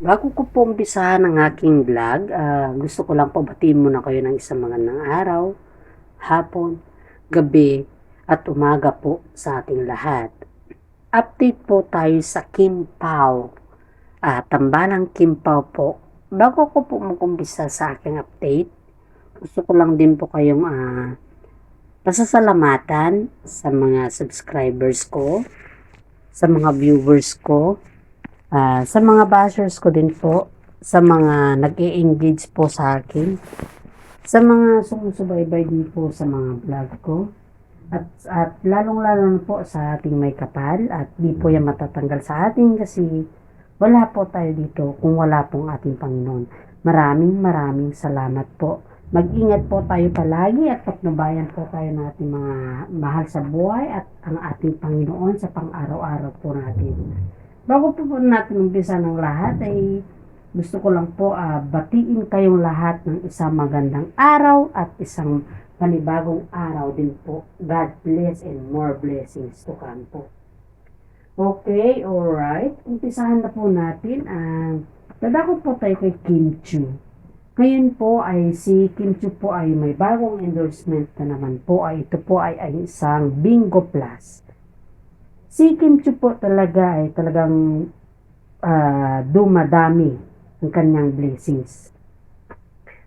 Bago ko po umpisahan ang aking vlog, gusto ko lang po batiin muna kayo ng isang magandang araw, hapon, gabi, at umaga po sa ating lahat. Update po tayo sa Kim Pao, tambalang Kim Pao po. Bago ko po mag-umpisa sa aking update, gusto ko lang din po kayong pasasalamatan sa mga subscribers ko, sa mga viewers ko, sa mga bashers ko din po, sa mga nag-e-engage po sa akin, sa mga sumusubaybay din po sa mga vlog ko, at lalong-lalo na po sa ating may kapal, at di po yan matatanggal sa atin kasi wala po tayo dito kung wala pong ating Panginoon. Maraming salamat po. Mag-ingat po tayo palagi at patnubayan po tayo ng ating mga mahal sa buhay at ang ating Panginoon sa pang-araw-araw po natin. Bago po natin umpisa ng lahat ay gusto ko lang po batiin kayong lahat ng isang magandang araw at isang panibagong araw din po. God bless and more blessings to come po. Okay, alright. Umpisahan na po natin. Dadako po tayo kay Kim Chiu. Ngayon po ay si Kim Chiu po ay may bagong endorsement na naman po. Ito po ay isang Bingo Plus. Si Kim Chiu po talaga ay talagang dumadami ang kanyang blessings.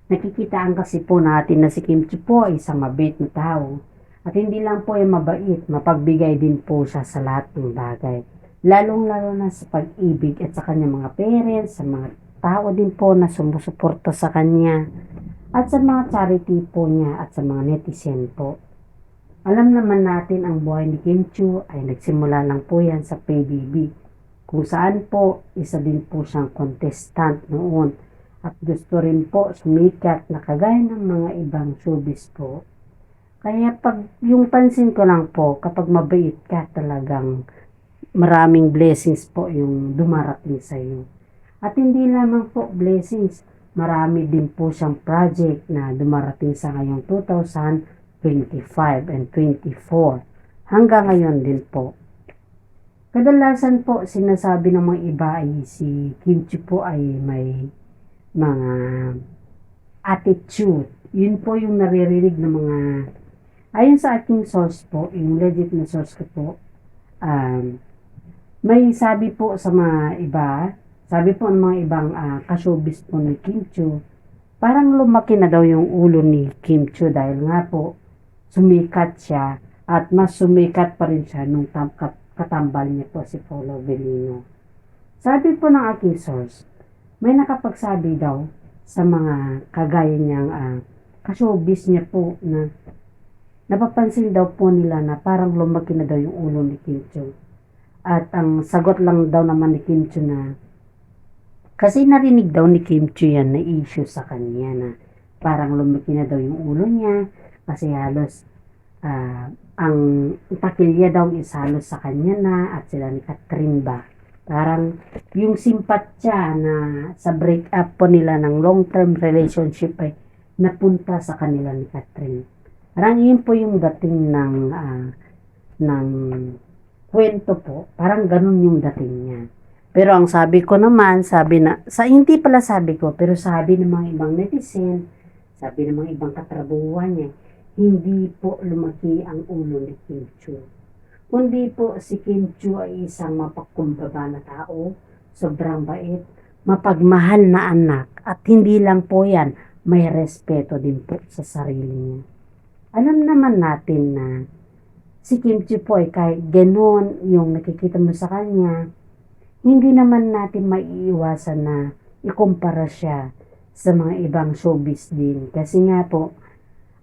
Nakikitaan kasi po natin na si Kim Chiu po ay isang mabait na tao. At hindi lang po ay mabait, mapagbigay din po siya sa lahat ng bagay. Lalong-lalo na sa pag-ibig at sa kanyang mga parents, sa mga tao din po na sumusuporta sa kanya, at sa mga charity po niya at sa mga netizen po. Alam naman natin ang buhay ni Kim Chiu ay nagsimula lang po yan sa PBB, kung saan po isa din po siyang contestant noon at gusto rin po sumikat na kagaya ng mga ibang showbiz po. Kaya pag yung pansin ko lang po, kapag mabait ka talagang maraming blessings po yung dumarating sa iyo. At hindi lamang po blessings, marami din po siyang project na dumarating sa ngayong 2025 and 24 hanggang ngayon din po. Kadalasan po sinasabi ng mga iba ay si Kim Chiu po ay may mga attitude. Yun po yung naririnig ng mga ayon sa aking source po, yung legit na source ko po, may sabi po sa mga iba, sabi po ng mga ibang ka-showbiz po ni Kim Chiu, parang lumaki na daw yung ulo ni Kim Chiu dahil nga po sumikat siya at mas sumikat pa rin siya nung katambal niya po si Paulo Avellino. Sabi po ng aking source, may nakapagsabi daw sa mga kagaya niyang ka-showbiz niya po na napapansin daw po nila na parang lumaki na daw yung ulo ni Kim Chiu. At ang sagot lang daw naman ni Kim Chiu na kasi narinig daw ni Kim Chiu yan na issue sa kanya na parang lumaki na daw yung ulo niya kasi halos ang takilya daw is halos sa kanya na at sila ni Catherine ba. Parang yung simpatya na sa break up po nila ng long-term relationship ay napunta sa kanila ni Catherine. Parang yun po yung dating ng kwento po. Parang ganun yung dating niya. Pero ang sabi ko naman, hindi pala sabi ko, pero sabi ng mga ibang netizen, sabi ng mga ibang katrabuhan niya, hindi po lumaki ang ulo ni Kim Chiu. Kundi po si Kim Chiu ay isang mapagkumbaba na tao, sobrang bait, mapagmahal na anak, at hindi lang po yan, may respeto din po sa sarili niya. Alam naman natin na si Kim Chiu po ay kahit ganoon yung nakikita mo sa kanya, hindi naman natin maiiwasan na ikumpara siya sa mga ibang showbiz din. Kasi nga po,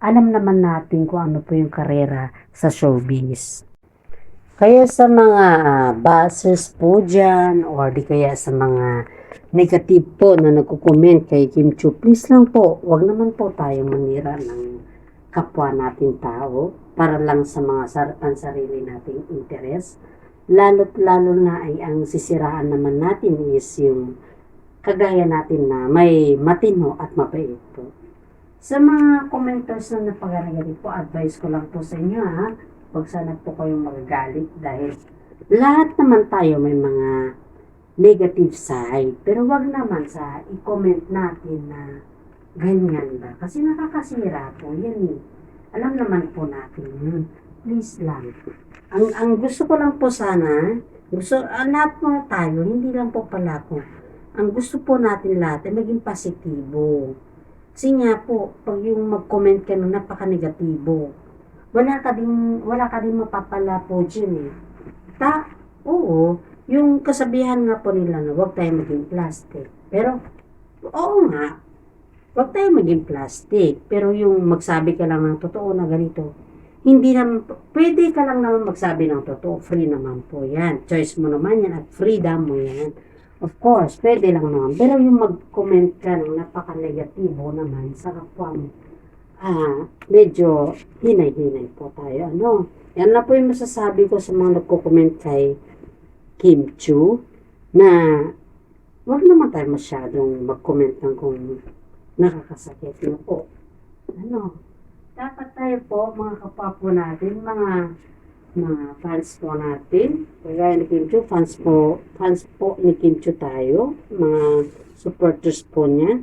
alam naman natin kung ano po yung karera sa showbiz. Kaya sa mga bashers po dyan, or di kaya sa mga negative po na nagko-comment kay Kim Chiu, please lang po, wag naman po tayo manira ng kapwa natin tao para lang sa mga pansarili nating interes. Lalo't lalo na ay ang sisiraan naman natin is yung kagaya natin na may matino at mabait po. Sa mga commenters na napaganagali po, advice ko lang po sa inyo huwag sana po kayong magagalit dahil lahat naman tayo may mga negative side. Pero wag naman sa i-comment natin na ganyan ba. Kasi nakakasira po yan eh. Alam naman po natin yun. Please lang. Ang gusto ko lang po sana, lahat po tayo, hindi lang po pala ko. Ang gusto po natin lahat ay maging positibo. Kasi nga po, pag yung mag-comment ka na napaka-negatibo, wala ka din mapapala po dyan eh. Oo, yung kasabihan nga po nila na huwag tayo maging plastic. Pero, oo nga, huwag tayo maging plastic. Pero yung magsabi ka lang ng totoo na ganito, hindi naman, pwede ka lang naman magsabi ng totoo. Free naman po yan. Choice mo naman yan at freedom mo yan. Of course, pwede lang naman. Pero yung mag-comment ka ng napaka-negatibo naman sa kapwa mo, medyo hinay-hinay po tayo. Ano? Yan na po yung masasabi ko sa mga nagko-comment kay Kim Chu na wag naman tayo masyadong mag-comment ng kung nakakasakit na po. Ano? Dapat tayo po, mga kapwa po natin, mga fans po natin, kagaya ni Kim Chu, fans po ni Kim Chu tayo, mga supporters po niya.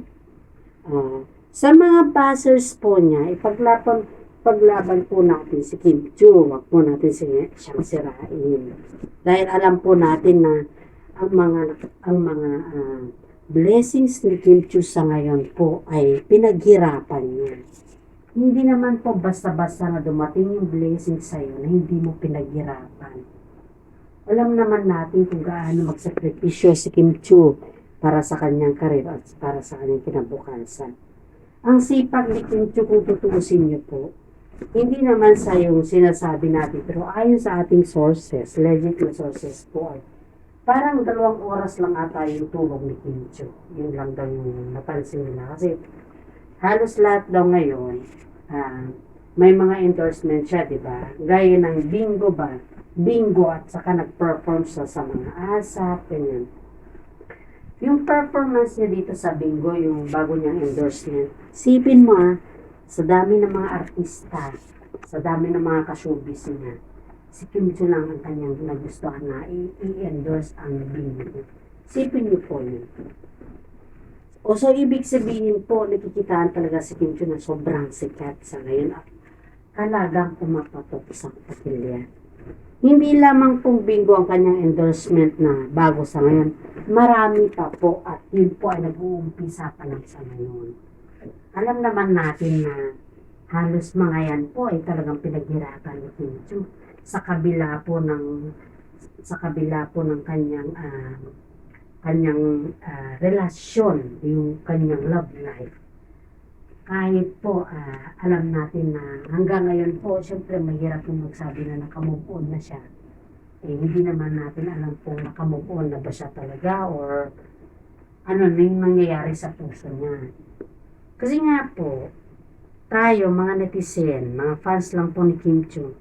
Sa mga buzzers po niya, paglaban po natin si Kim Chu, wag po natin siyang sirain. Dahil alam po natin na ang mga blessings ni Kim Chu sa ngayon po ay pinaghirapan niya. Hindi naman po basta-basta na dumating yung blessing sa'yo na hindi mo pinaghirapan. Alam naman natin kung gaano magsakripisyo si Kim Chu para sa kanyang karir at para sa kanyang kinabukasan. Ang sipag ni Kim Chu, kung tutuusin niyo po, hindi naman sa yung sinasabi natin, pero ayon sa ating sources, legit na sources po ay parang 2 oras lang ata yung tulog ni Kim Chu. Yun lang daw yung napansin nila. Kasi halos lahat daw ngayon, may mga endorsement siya, di ba? Gaya ng bingo at saka nag-perform siya sa mga ASAP, ganyan. Yung performance niya dito sa bingo, yung bago niyang endorsement, sipin mo sa dami ng mga artista, sa dami ng mga ka-showbiz niya, si Kim Chu lang ang kanyang nagustuhan na i-endorse ang bingo. Sipin niyo po yun. O so, ibig sabihin po, nakikitaan talaga si Kim Chu na sobrang sikat sa ngayon at talagang pumapatok sa patilya. Hindi lamang pong bingo ang kanyang endorsement na bago sa ngayon. Marami pa po at yun po ay nag-uumpisa pa lang sa ngayon. Alam naman natin na halos mga yan po ay talagang pinaghirapan ni Kim Chu sa kabila po ng kanyang relasyon, yung kanyang love life. Kahit po, alam natin na hanggang ngayon po, syempre mahirap yung magsabi na nakamove on na siya. Hindi naman natin alam kung nakamove on na ba siya talaga or ano na yung nangyayari sa puso niya. Kasi nga po, tayo, mga netizen, mga fans lang po ni Kim Chu,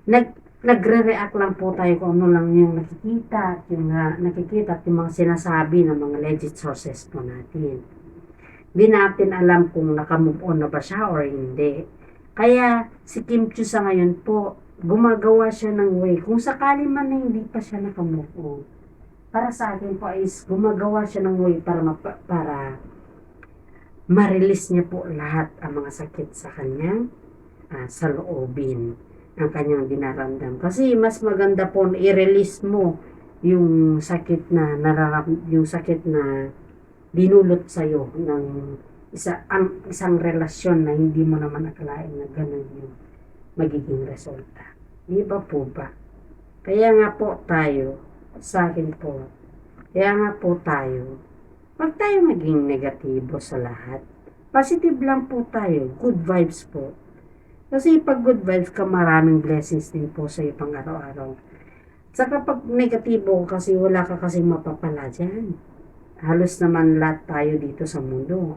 nagre-react lang po tayo kung ano lang yung nakikita at yung mga sinasabi ng mga legit sources po natin. Hindi natin alam kung nakamove on na ba siya or hindi. Kaya si Kim Chu sa ngayon po, gumagawa siya ng way. Kung sakali man na hindi pa siya nakamove on, para sa akin po is gumagawa siya ng way para ma-release niya po lahat ang mga sakit sa kanyang sa loobin ang kanyang dinaramdam. Kasi mas maganda po na i-release mo yung sakit na dinulot sa'yo ng isang relasyon na hindi mo naman akalain na ganun yung magiging resulta. Di ba po ba? Kaya nga po tayo, sa akin po, wag tayo maging negatibo sa lahat. Positive lang po tayo, good vibes po. Kasi pag good vibes ka, maraming blessings din po sa iyo pang araw-araw. Saka pag negatibo kasi wala ka kasing mapapala dyan. Halos naman lahat tayo dito sa mundo.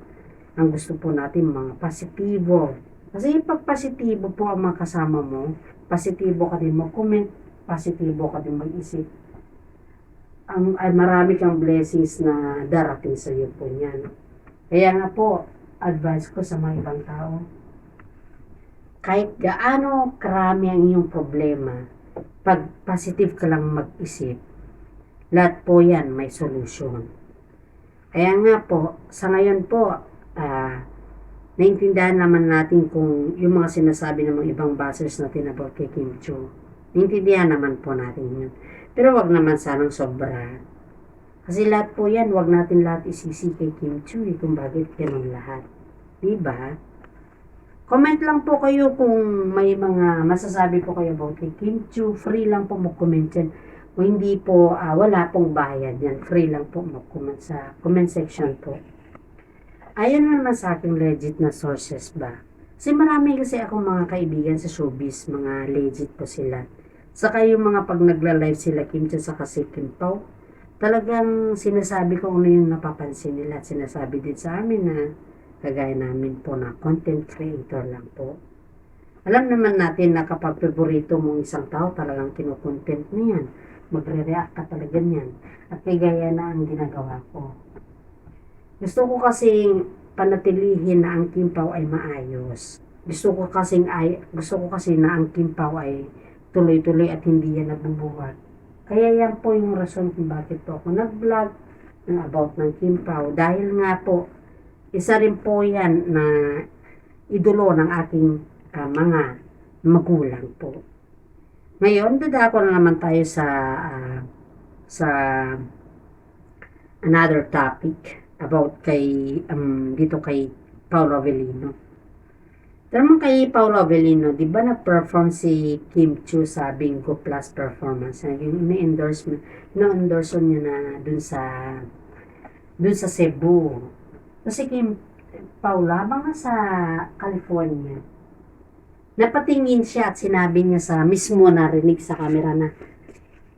Ang gusto po natin mga positibo. Kasi pag positibo po ang mga kasama mo, positibo ka din mag-comment, positibo ka din mag-isip. Ay marami kang blessings na darating sa iyo po niyan. Kaya nga po, advice ko sa mga ibang tao, kahit gaano karami ang iyong problema, pag positive ka lang mag-isip, Lahat po yan may solusyon. Kaya nga po, sa ngayon po, naintindihan naman natin kung yung mga sinasabi ng mga ibang bashers natin about kay Kim Chiu. Naintindihan naman po natin yun. Pero wag naman sanang sobra. Kasi lahat po yan, wag natin lahat isisi kay Kim Chiu kung bakit ganun lahat. Diba? Comment lang po kayo kung may mga masasabi po kayo about kay Kim Chiu. Free lang po mag-comment yan. Kung hindi po, wala pong bayad yan. Free lang po mag-comment sa comment section po. Ayon naman sa aking legit na sources ba. Kasi marami kasi akong mga kaibigan sa showbiz, mga legit po sila. Saka yung mga pag nagla-live sila Kim Chiu sa kasi Kim Pao, talagang sinasabi ko ano yung napapansin nila at sinasabi din sa amin na kagaya namin po na content creator lang po. Alam naman natin na kapag favorito mong isang tao, talagang kinukontent mo yan. Magre-react ka talaga niyan. At kagaya na ang ginagawa ko. Gusto ko kasing panatilihin na ang Kim Pao ay maayos. Gusto ko kasi na ang Kim Pao ay tuloy-tuloy at hindi yan nabubuhat. Kaya yan po yung rason kung bakit po ako nag-vlog about ng Kim Pao. Dahil nga po, isa rin po yan na idolo ng aking mga magulang po. Ngayon, dadako na naman tayo sa another topic about dito kay Paolo Avellino. Pero naman kay Paolo Avellino, di ba na-perform si Kim Chiu sa Bingo Plus performance? Yung ina-endorse niya na dun sa Cebu. Kasi Kim Paolo, habang sa California, napatingin siya at sinabi niya mismo narinig sa camera na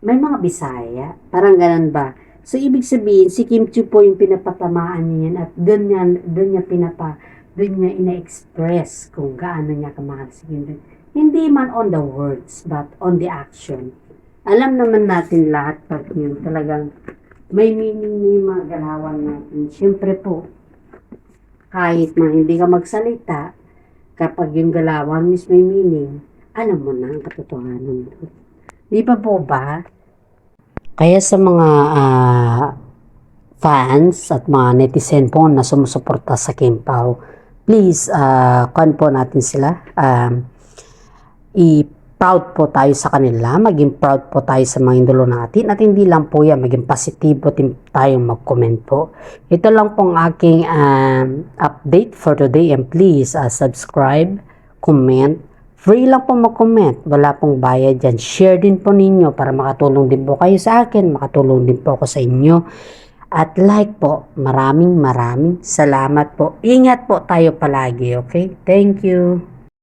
may mga Bisaya. Parang ganun ba? So, ibig sabihin, si Kim Chiu po yung pinapatamaan niya yan at doon niya ina-express kung gaano niya kamahal si Kim Chiu. Hindi man on the words, but on the action. Alam naman natin lahat pag yun talagang may meaning na yung mga galawan natin. Siyempre po, kahit man hindi ka magsalita, kapag yung galawan is may meaning, alam mo na ang katotohanan doon. Di ba po ba? Kaya sa mga fans at mga netizen po na sumusuporta sa Kim Pao, please, po natin sila. I-proud po tayo sa kanila, maging proud po tayo sa mga idolo natin at hindi lang po yan, maging positibo din tayong mag-comment po. Ito lang pong aking update for today and please subscribe, comment, free lang po mag-comment, wala pong bayad dyan. Share din po ninyo para makatulong din po kayo sa akin, makatulong din po ako sa inyo. At like po, maraming salamat po. Ingat po tayo palagi, okay? Thank you.